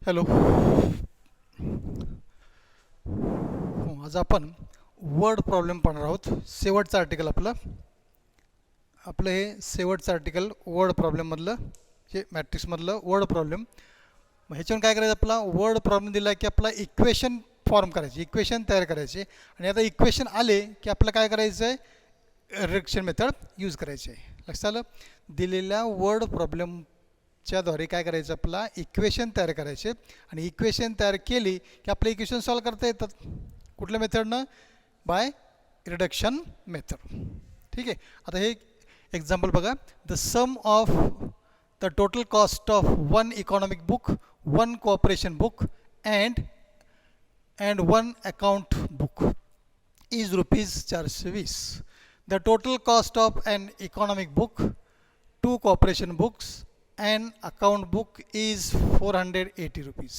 Hello. आज आपण word problem पाहणार आहोत. शेवटचं आर्टिकल आपलं हे शेवटचं आर्टिकल वर्ड प्रॉब्लेममधलं, जे मॅट्रिक्समधलं वर्ड प्रॉब्लेम. मग ह्याच्यावरून काय करायचं, आपला वर्ड प्रॉब्लेम दिला की आपला इक्वेशन फॉर्म करायची, इक्वेशन तयार करायचे. आणि आता इक्वेशन आले की आपलं काय करायचं आहे, रिडक्शन मेथड यूज करायची आहे. लक्षात आलं. दिलेल्या वर्ड प्रॉब्लेमच्याद्वारे काय करायचं, आपला इक्वेशन तयार करायचे. आणि इक्वेशन तयार केली की आपलं इक्वेशन सॉल्व करता येतात. कुठल्या मेथडनं? By reduction method. ठीक आहे. आता हे एक्झाम्पल बघा. The sum of the total cost of one economic book, one cooperation book and one account book is rupees 420. The total cost of an economic book, two cooperation books and account book is 480 rupees.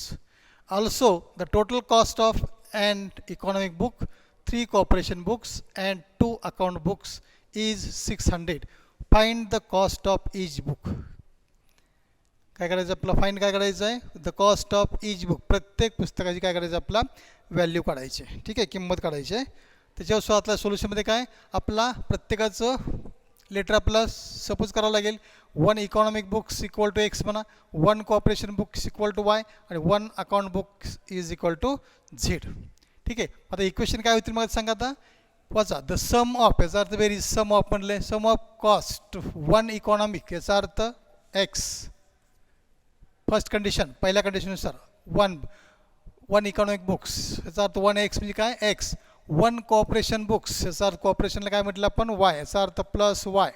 Also, the total cost of an economic book, three cooperation books and two account books is 600. Find the cost of each book. काय करायचं, आपला find काय करायचं आहे, the cost of each book. प्रत्येक पुस्तकाची काय करायचं, आपला व्हॅल्यू काढायची आहे. ठीक आहे, किंमत काढायची आहे. त्याच्यावर स्वतःला सोल्युशनमध्ये काय, आपला प्रत्येकाचं लेटर आपला सपोज करावं लागेल. One economic books equal to X म्हणा, one corporation books equal to Y आणि one account book is equal to Z. ठीक आहे. आता इक्वेशन काय होतील मग सांगा. आता वाचा. द सम ऑफ, याचा अर्थ बेरीज. सम ऑफ म्हणले, सम ऑफ कॉस्ट वन इकॉनॉमिक, याचा अर्थ एक्स. फर्स्ट कंडिशन, पहिल्या कंडिशननुसार वन इकॉनॉमिक बुक्स, याचा अर्थ वन एक्स म्हणजे काय, एक्स. वन कॉपरेशन बुक्स, याचा अर्थ कॉपरेशनला काय म्हटलं आपण, वाय, याचा अर्थ प्लस वाय.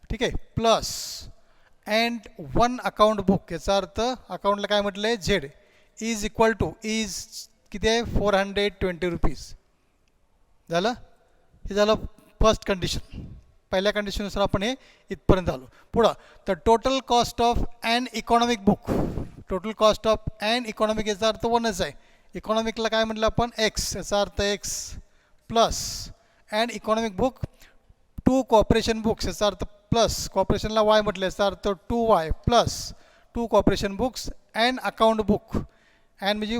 ठीक आहे, plus. And one account book, याचा अर्थ अकाउंटला काय म्हटलं आहे, z. Is equal to, is किती आहे, 420 रुपीज. झालं. हे झालं फर्स्ट कंडिशन. पहिल्या कंडिशननुसार आपण हे इथपर्यंत आलो. पुढं, the total cost of an economic book. Total cost of an economic, याचा अर्थ वनच आहे. इकॉनॉमिकला काय म्हटलं आपण, एक्स, याचा अर्थ x plus. And economic book, two cooperation books, याचा अर्थ प्लस. कॉपरेशनला वाय म्हटलं, याचा अर्थ 2y plus two cooperation books. And account book, and म्हणजे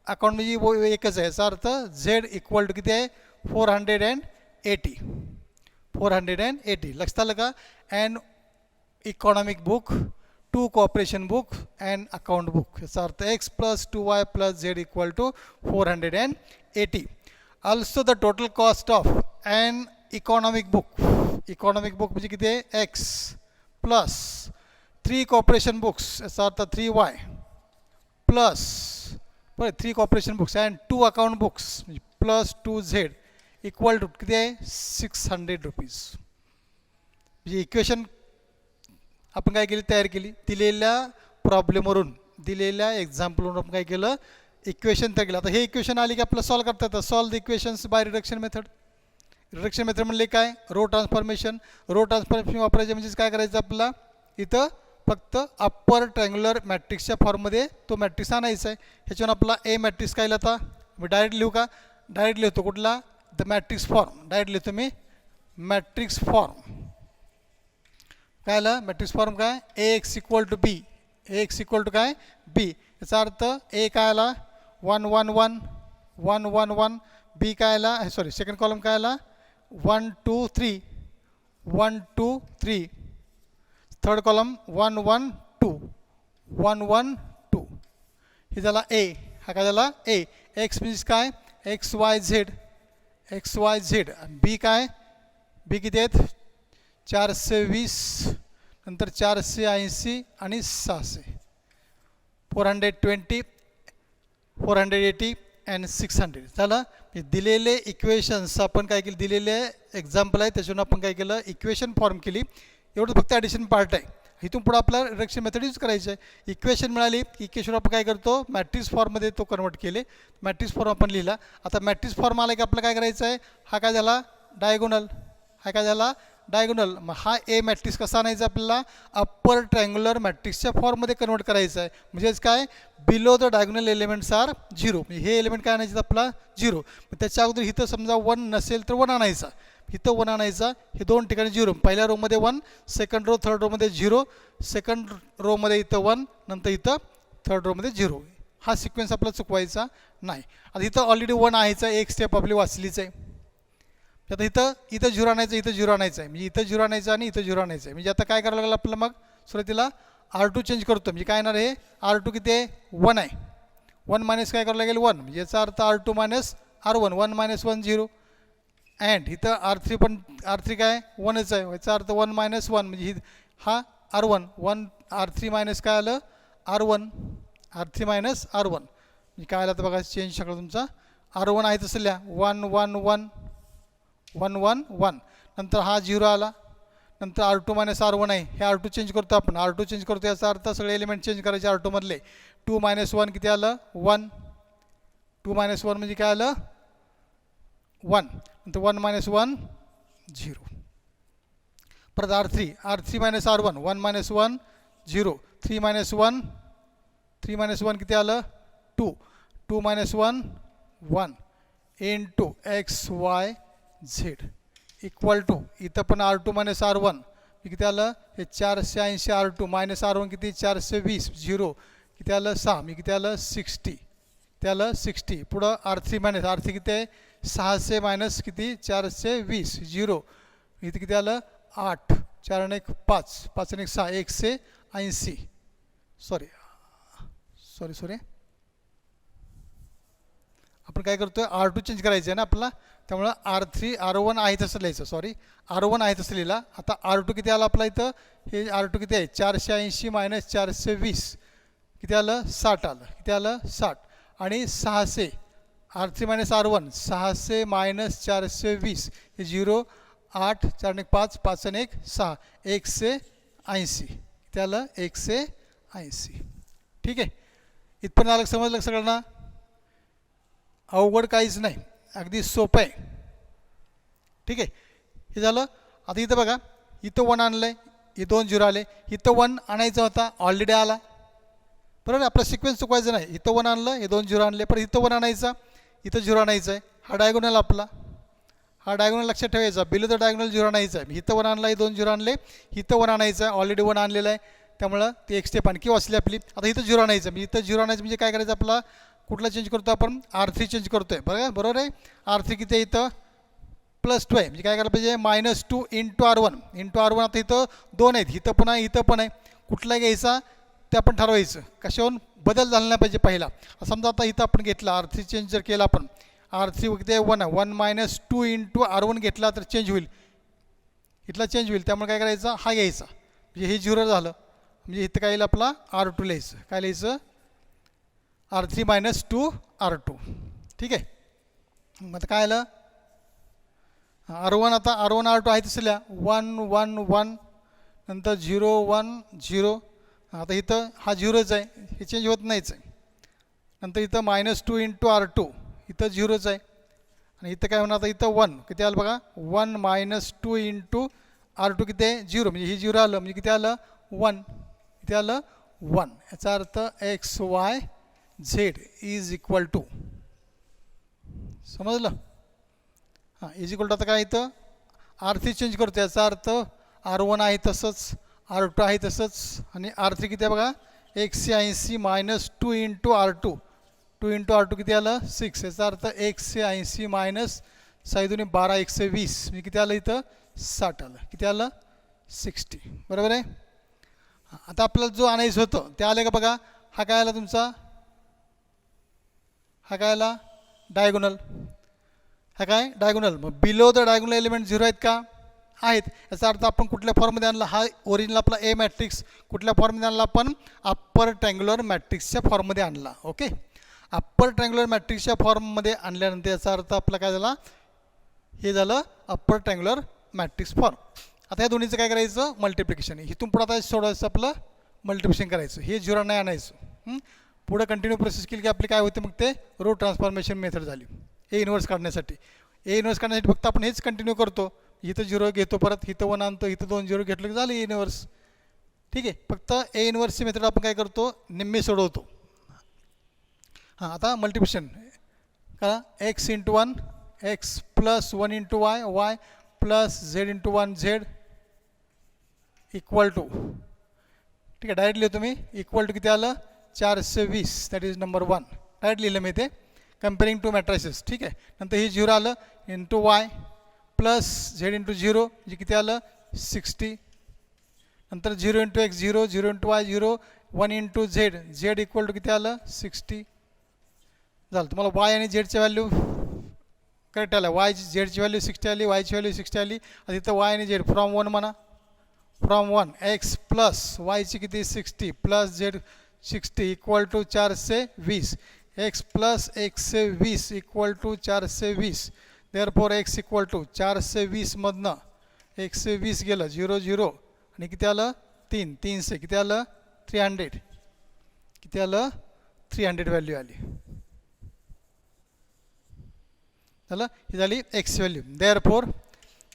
अकाउंट म्हणजे एकच आहे, याचा अर्थ झेड इक्वल टू किती आहे, 480. 480. लक्षात आलं का. And economic book, two cooperation book and account book, याचा अर्थ x plus 2y plus z equal to 480. Also the total cost of and economic book. Economic book म्हणजे किती आहे, x plus three cooperation books, याचा अर्थ 3y plus three cooperation books and two account books म्हणजे plus 2z equal to किती आहे, 600 rupees. म्हणजे equation आपण काय केली, तयार केली. दिलेल्या प्रॉब्लेमवरून, दिलेल्या एक्झाम्पलवरून आपण काय केलं, इक्वेशन तयार केलं. आता हे इक्वेशन आली की आपलं सॉल्व करता येतं. Solve the equations by reduction method. Reduction method म्हणले काय, रो ट्रान्सफॉर्मेशन. रो ट्रान्सफॉर्मेशन वापरायचे म्हणजे काय करायचं, आपला इथं फक्त अप्पर ट्रँग्युलर मॅट्रिक्सच्या फॉर्ममध्ये तो मॅट्रिक्स आणायचा आहे. ह्याच्यावर आपला ए मॅट्रिक्स काय लिहिता, मी डायरेक्ट लिहू का, डायरेक्ट लिहितो. कुठला, द मॅट्रिक्स फॉर्म. डायरेक्ट लिहितो मी मॅट्रिक्स फॉर्म. काय आलं मॅट्रिक्स फॉर्म, काय, A X equal to B. A X equal to काय, बी. याचा अर्थ ए काय आला, 1 1 1 1 1 1. बी काय आला, सॉरी सेकंड कॉलम काय आला, 1 2 3 1 2 3. Third column 1 1 2 1 1 2. हे झाला ए. हा काय झाला ए. एक्स म्हणजे काय, X Y Z, X Y Z. B काय, बी किती आहेत, 420, नंतर 480 आणि 600. 420 480 अँड 600. झालं. दिलेले इक्वेशन्स आपण काय केलं, दिलेले एक्झाम्पल आहे त्याच्यावरून आपण काय केलं, इक्वेशन फॉर्म केली. एवढं फक्त ॲडिशन पार्ट आहे. इथून पुढं आपला रिडक्शन मेथड यूज करायचं आहे. इक्वेशन मिळाली, इक्वेशन आपण काय करतो, मॅट्रिक्स फॉर्ममध्ये तो कन्वर्ट केले. मॅट्रिक्स फॉर्म आपण लिहिला. आता मॅट्रिक्स फॉर्म आला की आपलं काय करायचं आहे, हा काय झाला डायगोनल, हा काय झाला डायगोनल. मग हा ए मॅट्रिक्स कसा आणायचा, आपल्याला अप्पर ट्रँग्युलर मॅट्रिक्सच्या फॉर्ममध्ये कन्वर्ट करायचं आहे. म्हणजेच काय, below the diagonal elements are 0. म्हणजे हे एलिमेंट काय आणायचं, आपला 0. मग त्याच्या अगोदर इथं समजा 1 नसेल तर 1 आणायचा. इथं 1 आणायचा. हे दोन ठिकाणी 0. पहिल्या रोमध्ये 1, सेकंड रो थर्ड रोमध्ये 0, सेकंड रोमध्ये इथं 1, नंतर इथं थर्ड रोमध्ये 0. हा सिक्वेन्स आपला चुकवायचा नाही. आता इथं ऑलरेडी 1 आहेच आहे, एक स्टेप आपली वाचलीच आहे. आता इथं 0 आणायचं, इथं 0 आणायचं आहे, म्हणजे इथं 0 आणायचं आणि इथं 0 आणायचं आहे. म्हणजे आता काय करावं लागेल आपल्याला, मग सुरुवातीला R2 चेंज करतो. म्हणजे काय येणार आहे, R2 किती आहे, 1 आहे. 1 मायनस काय करावं लागेल, 1. म्हणजे याचा अर्थ R2 minus R1, 1 minus 1 0. And इथं R3 पण, R3 काय 1च आहे, याचा अर्थ 1 मायनस 1 म्हणजे हा R1, 1 R3 मायनस काय आलं, R1, R3 मायनस R1 म्हणजे काय आलं. तर बघा चेंज सगळं तुमचा R1 आहे तसं लिहा, 1 1 1 1 1 1. नंतर हा 0 आला. नंतर R2 मायनस R1 आहे, हे R2 चेंज करतो आपण, R2 चेंज करतो, याचा अर्थ सगळे एलिमेंट चेंज करायचे R2 मधले. 2 मायनस 1 किती आलं, 1. 2 मायनस 1 म्हणजे काय आलं, 1. नंतर 1 मायनस 1 0. परत R3 minus R1, 1 minus 1 0. 3 minus 1, 3 minus 1 किती आलं, 2. 2 minus 1 1 into x Y z equal to, इथं पण R2 मायनस R1 किती आलं, हे 480 R2 मायनस R1 किती 420 0 किती आलं 6, मी किती आलं 60, ते आलं 60. पुढं R3 मायनस R3 किती आहे 600 मायनस किती 420 0, इथे किती आलं 8, 4 आणि 1 5, 5 आणि 1 6, 180. सॉरी आपण काय करतोय, R2 चेंज करायचं आहे ना आपल्याला, त्यामुळं R1 आहे तसं लिहायचं, R1 आहे तसं लिहिला. आता R2 किती आला आपला इथं, हे R2 किती आहे 480 मायनस 420 किती आलं 60 आलं, किती आलं 60. आणि 600 R3 मायनस R1 600 मायनस 420 हे 0 8, 4 आणि 5, 5 आणि 1 6, 180 किती आलं 180. ठीक आहे, इथपर्यंत आलं, समजलं सगळ्यांना, अवघड काहीच नाही, अगदी सोपं आहे. ठीक आहे, हे झालं. आता इथं बघा, इथं 1 आणलं आहे, हे 2 0 आले, इथं 1 आणायचा होता, ऑलरेडी आला, बरोबर. आपला सिक्वेन्स चुकवायचं नाही, इथं 1 आणलं, हे 2 0 आणले, पण इथं 1 आणायचा, इथं 0 आणायचं आहे. हा डायगोनल आपला, हा डायगोनल लक्षात ठेवायचा, बिलो द डायगोनल 0 आणायचा आहे. इथं 1 आणला, हे 2 0 आणले, इथं 1 आणायचं आहे, ऑलरेडी 1 आणलेलं आहे, त्यामुळं ते एक स्टेप आणखी वाचली आपली. आता इथं 0 आणायचं, म्हणजे इथं 0 आणायचं म्हणजे काय करायचं, आपला कुठला चेंज करतो आपण, R3 चेंज करतो आहे, बरोबर आहे. R3 किती आहे इथं +2 आहे, म्हणजे काय करायला पाहिजे -2 इंटू R1. आता इथं 2 आहेत, इथं पण आहे, इथं पण आहे, कुठला घ्यायचा ते आपण ठरवायचं, कशावरून बदल झाला नाही पाहिजे पहिला. समजा आता इथं आपण घेतला R3 चेंज जर केला आपण, R3 किती आहे 1 आहे, 1 - 2 इंटू R1 घेतला तर चेंज होईल, इथला चेंज होईल. त्यामुळे काय करायचं, हा घ्यायचा, म्हणजे हे 0 झालं, म्हणजे इथं काय येईल आपला R2 लिहायचं, काय लिहायचं R3 - 2 R2. ठीक आहे, मग आता काय आलं R1, आता R1 R2 आहे तसं लिहा, 1 1 1 नंतर 0 1 0. आता इथं हा 0च आहे, हे चेंज होत नाहीच आहे. नंतर इथं -2 इंटू R2 इथं 0च आहे, आणि इथं काय होणार, आता इथं 1 किती आलं बघा, 1 - 2 इंटू R2 किती आहे 0, म्हणजे हे 0 आलं, म्हणजे किती आलं 1, किती आलं 1. याचा अर्थ x Y z is equal to, समजलं. हां, इज इक्वल टू, आता काय इथं R3 चेंज करतो, याचा अर्थ R1 आहे तसंच, R2 आहे तसंच, आणि R3 किती आहे बघा 180 - 2 इंटू R2, 2 इंटू R2 किती आलं 6, याचा अर्थ 180 मायनस 6 2 12 120 म्हणजे किती आलं इथं 60 आलं, किती आलं 60, बरोबर आहे. आता आपल्याला जो आणायचं होतं ते आलं का बघा, हा काय आला तुमचा, हा काय आला डायगोनल, हा काय डायगोनल. मग बिलो द डायगोनल एलिमेंट 0 आहेत का, आहेत. याचा अर्थ आपण कुठल्या फॉर्ममध्ये आणला, हा ओरिजिनल आपला ए मॅट्रिक्स कुठल्या फॉर्ममध्ये आणला, आपण अप्पर ट्रँग्युलर मॅट्रिक्सच्या फॉर्ममध्ये आणला. ओके, अप्पर ट्रँग्युलर मॅट्रिक्सच्या फॉर्ममध्ये आणल्यानंतर याचा अर्थ आपला काय झाला, हे झालं अप्पर ट्रँग्युलर मॅट्रिक्स फॉर्म. आता या दोन्हीचं काय करायचं मल्टिप्लिकेशन, इथून पुढं आता सोडायचं आपलं मल्टिप्लिकेशन करायचं, हे 0 नाही आणायचं. पुढं कंटिन्यू प्रोसेस केली की आपली काय होते, मग ते रो ट्रान्सफॉर्मेशन मेथड झाली ए इन्व्हर्स काढण्यासाठी. ए इन्व्हर्स काढण्यासाठी फक्त आपण हेच कंटिन्यू करतो, इथं 0 घेतो, परत इथं 1 आणतो, इथं 2 0 घेतलं की झालं ए इन्व्हर्स. ठीक आहे, फक्त ए इन्व्हर्सची मेथड आपण काय करतो निम्मे सोडवतो. हां, आता मल्टिप्लिकेशन करा, x into 1 x plus 1 into y y plus z into 1 z equal to, ठीक आहे डायरेक्टली तुम्ही इक्वल टू किती आलं 420 दॅट इज नंबर 1 राईट लिहिलं मी ते कम्पेरिंग टू मॅट्रायसेस ठीक आहे. नंतर हे 0 आलं into y plus z into 0 म्हणजे किती आलं 60. नंतर 0 into x 0 0 into y 0 1 into z z equal to किती आलं 60 झालं. तुम्हाला वाय आणि झेडची व्हॅल्यू करेक्ट आलं. वाय झेडची व्हॅल्यू 60 आली वायची व्हॅल्यू 60 आली. आता इथं वाय आणि झेड फ्रॉम 1 म्हणा फ्रॉम 1 एक्स प्लस वायची किती 60 plus z 60 equal to 420 x plus 120 equal to 420 therefore x equal to 420 मधनं 120 गेलं 0 0 आणि किती आलं 3 300 किती आलं 300 किती आलं 300 व्हॅल्यू आली झालं. ही झाली x value.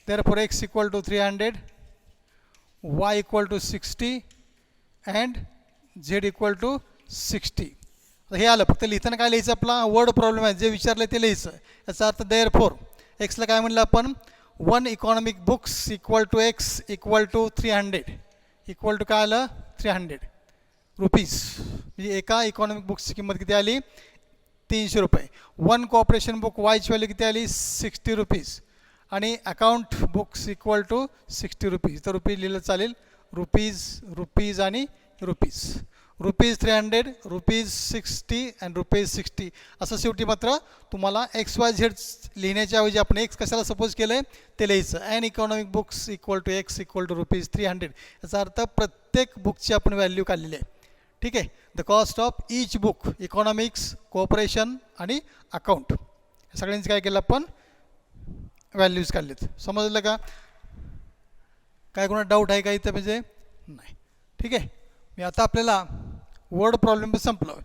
Therefore x equal to 300 y equal to 60 and z equal to 60. हे आलं. फक्त लिहिताना काय लिहायचं आपला वर्ड प्रॉब्लेम आहे जे विचारलं ते लिहायचं. याचा अर्थ देअरफॉर एक्सला काय म्हणलं आपण 1 economic books equal to x equal to 300 equal to काय आलं 300 रुपीज म्हणजे एका इकॉनॉमिक बुक्सची किंमत किती आली 300 रुपये. 1 कॉपरेशन बुक वायची व्हॅल्यू किती आली 60 रुपीज आणि account books equal to 60 rupees. तर रुपीज लिहिलं चालेल रुपीज आणि रुपीज 300 रुपीज 60 अँड रुपीज 60 असं शेवटी मात्र तुम्हाला एक्स वाय झेड लिहिण्याच्या ऐवजी आपण एक्स कशाला सपोज केलं आहे ते लिहायचं. And economic books equal to x equal to rupees 300 याचा अर्थ प्रत्येक बुकची आपण व्हॅल्यू काढलेली आहे ठीक आहे. The cost of each book economics cooperation आणि अकाउंट या सगळ्यांची काय केलं आपण व्हॅल्यूज काढलेत. समजलं का? काय कोणा डाऊट आहे का इथं म्हणजे नाही ठीक आहे. मी आता आपल्याला वर्ड प्रॉब्लेम संपलं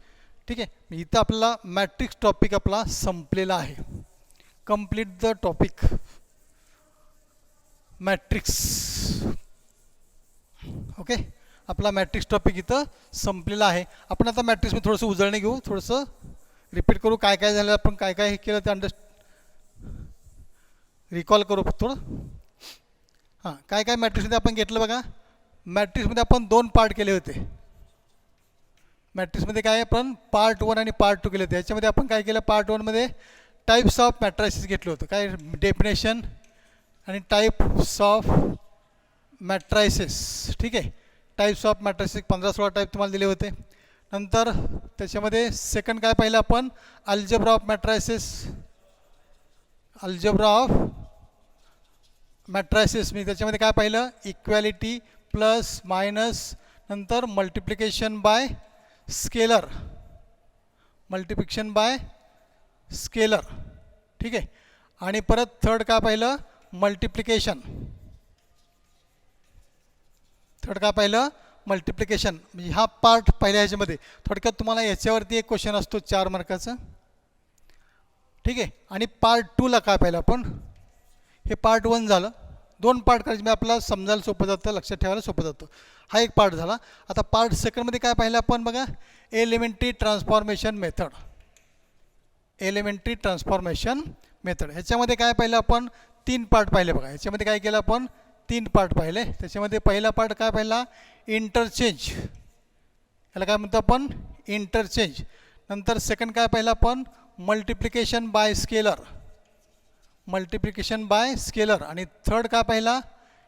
ठीक आहे. इथं आपल्याला मॅट्रिक्स टॉपिक आपला संपलेला आहे. Complete the topic matrix okay. आपला मॅट्रिक्स टॉपिक इथं संपलेला आहे. आपण आता मॅट्रिक्समध्ये थोडंसं उजळणे घेऊ थोडंसं रिपीट करू काय काय झालं आपण काय काय हे केलं ते रिकॉल करू थोडं. हां काय काय मॅट्रिक्समध्ये आपण घेतलं बघा. मॅट्रिक्समध्ये आपण 2 पार्ट केले होते. मॅट्रिक्समध्ये काय आपण पार्ट 1 आणि पार्ट 2 केले होते. याच्यामध्ये आपण काय केलं पार्ट 1मध्ये टाईप्स ऑफ मॅट्रायसिस घेतलं होतं काय डेफिनेशन आणि टाईप्स ऑफ मॅट्रायसिस ठीक आहे. टाईप्स ऑफ मॅट्रायसिस 15-16 टाईप तुम्हाला दिले होते. नंतर त्याच्यामध्ये सेकंड काय पाहिलं आपण अल्जेब्रा ऑफ मॅट्रायसिस मी त्याच्यामध्ये काय पाहिलं इक्वॅलिटी प्लस मायनस नंतर मल्टिप्लिकेशन बाय स्केलर ठीक आहे. आणि परत थर्ड काय पाहिलं मल्टिप्लिकेशन म्हणजे हा पार्ट पहिल्या ह्याच्यामध्ये थोडक्यात तुम्हाला याच्यावरती एक क्वेश्चन असतो 4 मार्काचा ठीक आहे. आणि पार्ट 2ला काय पाहिलं आपण हे पार्ट 1 झालं. 2 पार्ट करायचे मी आपल्याला समजायला सोपं जातं लक्षात ठेवायला सोपं जातं. हा एक पार्ट झाला. आता पार्ट सेकंडमध्ये काय पाहिलं आपण बघा एलिमेंटरी ट्रान्सफॉर्मेशन मेथड ह्याच्यामध्ये काय पाहिलं आपण 3 पार्ट पाहिले बघा. ह्याच्यामध्ये काय केलं आपण 3 पार्ट पाहिले. त्याच्यामध्ये पहिला पार्ट काय पाहिला इंटरचेंज याला काय म्हणतो आपण इंटरचेंज. नंतर सेकंड काय पाहिलं आपण मल्टिप्लिकेशन बाय स्केलर आणि थर्ड काय पाहिला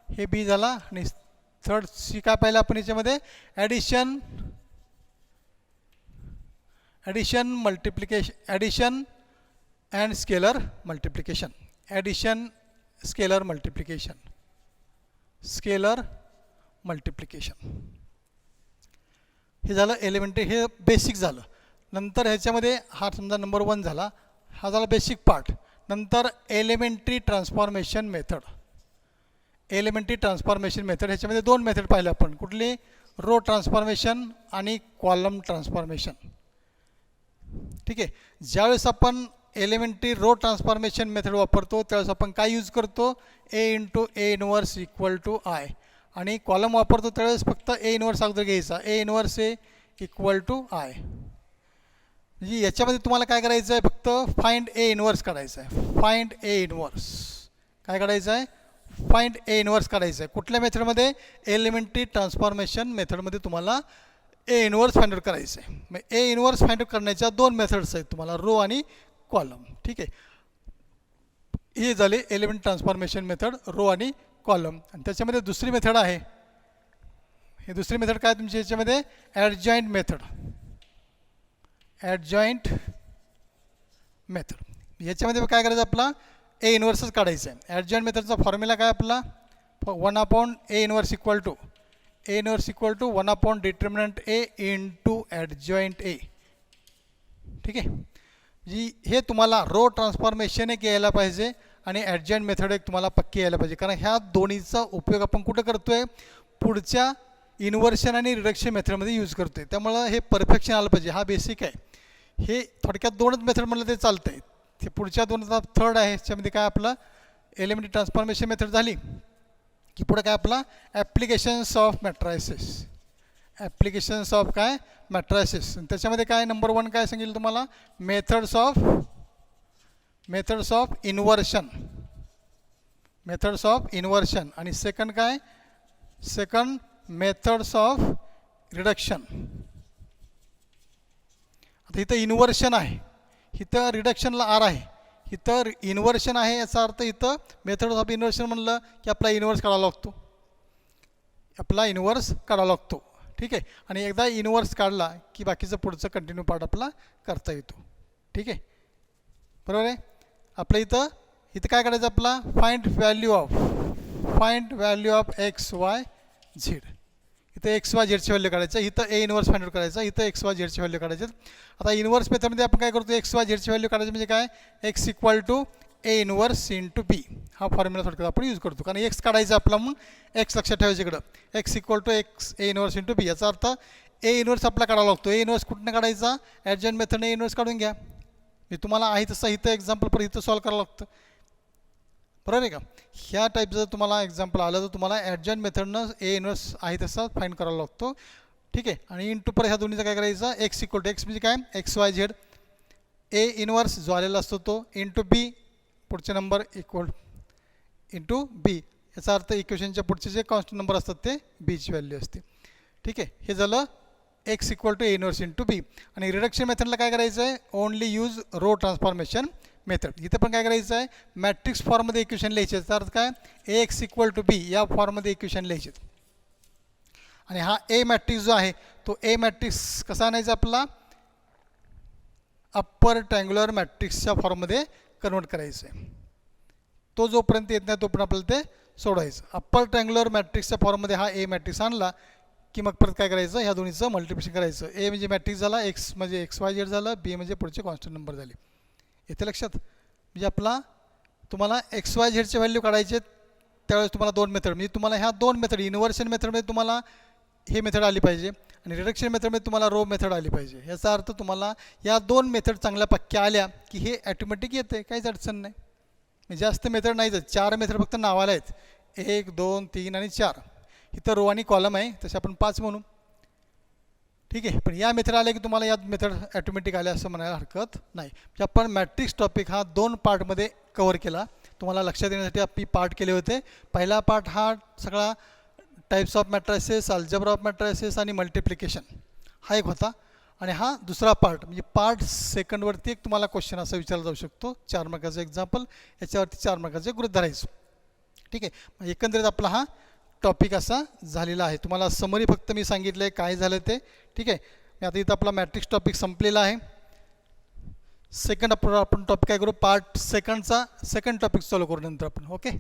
हे बी झाला आणि थर्ड सी काय पाहिलं आपण याच्यामध्ये ॲडिशन अँड स्केलर मल्टिप्लिकेशन हे झालं एलिमेंटरी हे बेसिक झालं. नंतर ह्याच्यामध्ये हा समजा नंबर 1 झाला हा झाला बेसिक पार्ट. नंतर एलिमेंटरी ट्रान्सफॉर्मेशन मेथड ह्याच्यामध्ये 2 मेथड पाहिले आपण कुठली रो ट्रान्सफॉर्मेशन आणि कॉलम ट्रान्सफॉर्मेशन ठीक आहे. ज्यावेळेस आपण एलिमेंटरी रो ट्रान्सफॉर्मेशन मेथड वापरतो त्यावेळेस आपण काय यूज करतो A × A inverse equal to I आणि कॉलम वापरतो त्यावेळेस फक्त A इनवर्स अगोदर घ्यायचा A inverse A equal to I. म्हणजे याच्यामध्ये तुम्हाला काय करायचं आहे फक्त फाइंड A इनवर्स काढायचं आहे. फाइंड A इनवर्स काढायचं आहे कुठल्या मेथडमध्ये एलिमेंटरी ट्रान्सफॉर्मेशन मेथडमध्ये तुम्हाला ए इनवर्स फाइंड आउट करायचं आहे. मग ए इनवर्स फाइंड आउट करण्याच्या दोन मेथड्स आहेत तुम्हाला, रो आणि कॉलम. ठीक आहे, हे झाले एलिमेंट ट्रान्सफॉर्मेशन मेथड, रो आणि कॉलम. आणि त्याच्यामध्ये दुसरी मेथड आहे, हे दुसरी मेथड काय तुमची याच्यामध्ये, ॲडजॉईंट मेथड. ॲडजॉईंट मेथड याच्यामध्ये काय करायचं, आपला ए इनवर्सच काढायचं आहे. ॲडजॉईंट मेथडचा फॉर्म्युला काय आपला, 1 A inverse equal to A inverse equal to 1 determinant A into adjoint A. ठीक आहे, जी हे तुम्हाला रो ट्रान्सफॉर्मेशन एक यायला पाहिजे आणि ॲडजॉईंट मेथड एक तुम्हाला पक्की यायला पाहिजे, कारण ह्या दोन्हीचा उपयोग आपण कुठं करतो आहे, पुढच्या इन्व्हर्शन आणि रिडक्शन मेथडमध्ये यूज करतो आहे. त्यामुळं हे परफेक्शन आलं पाहिजे, हा बेसिक आहे. हे थोडक्यात दोनच मेथड म्हणलं ते चालतं आहे. ते पुढच्या दोनचा थर्ड आहे, ह्याच्यामध्ये काय आपलं एलिमेंट ट्रान्सफॉर्मेशन मेथड झाली की पुढे काय आपला ॲप्लिकेशन्स ऑफ मॅट्रायसिस. ॲप्लिकेशन्स ऑफ काय मॅट्रायसिस. त्याच्यामध्ये काय नंबर 1 काय सांगितलं तुम्हाला, methods of inversion. Methods of inversion. आणि सेकंड काय, सेकंड मेथड्स ऑफ रिडक्शन. आता इथं इन्व्हर्शन आहे, इथं रिडक्शनला आर आहे, इथं इन्व्हर्शन आहे, याचा अर्थ इथं मेथड्स ऑफ इन्व्हर्शन म्हणलं की आपला इन्व्हर्स काढावा लागतो, आपला इन्व्हर्स काढावा लागतो. ठीक आहे, आणि एकदा इन्व्हर्स काढला की बाकीचं पुढचं कंटिन्यू पार्ट आपला करता येतो. ठीक आहे, बरोबर आहे. आपलं इथं काय करायचं, आपला find value of x Y Z. इथं एक्स वाय झेडची व्हॅल्यू काढायचं, इथं ए इन्व्हर्स फाइंड आउट करायचं, इथं एक्स वाय झेडची व्हॅल्यू काढायचं. आता इन्व्हर्स मेथडमध्ये आपण काय करतो, एक्स वाय झेडची व्हॅल्यू काढायची म्हणजे काय, X equal to A inverse into B. हा फॉर्म्युला थोडक्यात आपण यूज करतो, कारण एक्स काढायचं आपला, म्हणून एक्स लक्षात ठेवायचं इकडं, X equal to X A inverse into B. याचा अर्थ ए इन्व्हर्स आपला काढावा लागतो. ए इन्व्हर्स कुठनं काढायचा, ॲडजॉईंट मेथडने ए इन्व्हर्स काढून घ्या. मी तुम्हाला आहे तसं इथं एक्झाम्पल पर इथं सॉल्व करावं लागतं, बरोबर आहे का. ह्या टाईपचं जर तुम्हाला एक्झाम्पल आलं तर तुम्हाला ॲडजॉईंट मेथडनं ए इन्व्हर्स आहे तसा फाईंड करावा लागतो. ठीक आहे, आणि इंटू पर ह्या दोन्हीचा काय करायचा, एक्स इक्वल टू एक्स म्हणजे काय, एक्स वाय झेड, ए इन्व्हर्स जो आलेला असतो तो इंटू बी, पुढचे नंबर इक्वल इंटू बी. याचा अर्थ इक्वेशनच्या पुढचे जे कॉन्स्टंट नंबर असतात ते बीची व्हॅल्यू असते. ठीक आहे, हे झालं X equal to A inverse into B. आणि रिडक्शन मेथडला काय करायचं आहे, only use row transformation method. इथं पण काय करायचं आहे, मॅट्रिक्स फॉर्ममध्ये इक्वेशन लिहायचे. याचा अर्थ काय, ए एक्स इक्वल टू बी या फॉर्ममध्ये इक्वेशन लिहायचे. आणि हा ए मॅट्रिक्स जो आहे तो ए मॅट्रिक्स कसा आणायचा, आपला अप्पर ट्रँग्युलर मॅट्रिक्सच्या फॉर्ममध्ये कन्वर्ट करायचं आहे. तो जोपर्यंत येत नाही तोपर्यंत आपल्याला ते सोडायचं. अप्पर ट्रँग्युलर मॅट्रिक्सच्या फॉर्ममध्ये हा ए मॅट्रिक्स आणला की मग परत काय करायचं, ह्या दोन्हीचं मल्टिप्लिकेशन करायचं. ए म्हणजे मॅट्रिक्स झाला, एक्स म्हणजे एक्स वाय झेड झालं, बी म्हणजे पुढचे कॉन्स्टंट नंबर झाले. येते लक्षात. म्हणजे आपला तुम्हाला एक्स वाय झेडचे व्हॅल्यू काढायचे, त्यावेळेस तुम्हाला दोन मेथड, म्हणजे तुम्हाला ह्या दोन मेथड, इन्व्हर्शन मेथडमध्ये तुम्हाला हे मेथड आली पाहिजे आणि रिडक्शन मेथडमध्ये तुम्हाला रो मेथड आली पाहिजे. याचा अर्थ तुम्हाला या दोन मेथड चांगल्या पक्क्या आल्या की हे ॲटोमॅटिक येते, काहीच अडचण नाही. जास्त मेथड नाहीच, 4 मेथड फक्त नावाला आहेत, 1 2 3 आणि 4. इथं रो आणि कॉलम आहे, तसे आपण 5 म्हणू. ठीक आहे, पण या मेथड आल्या की तुम्हाला या मेथड ॲटोमॅटिक आल्या असं म्हणायला हरकत नाही. म्हणजे आपण मॅट्रिक्स टॉपिक हा 2 पार्टमध्ये कव्हर केला. तुम्हाला लक्षात येण्यासाठी आपण पार्ट केले होते. पहिला पार्ट हा सगळा types of matrices, algebra of matrices आणि मल्टिप्लिकेशन हा एक होता. आणि हा दुसरा पार्ट म्हणजे पार्ट सेकंडवरती एक तुम्हाला क्वेश्चन असा विचारला जाऊ शकतो, 4 मार्काचं एक्झाम्पल, याच्यावरती 4 मार्काचे गृहीत धरायचं. ठीक आहे, म्हणजे एकंदरीत आपला हा टॉपिक असा झालेला आहे. तुम्हाला समरी फक्त मी सांगितलं आहे काय झालं ते. ठीक आहे, मी आता इथं आपला मॅट्रिक्स टॉपिक संपलेला आहे. सेकंड आपण टॉपिक काय करू, पार्ट सेकंडचा सेकंड टॉपिक चालू करू नंतर आपण. ओके.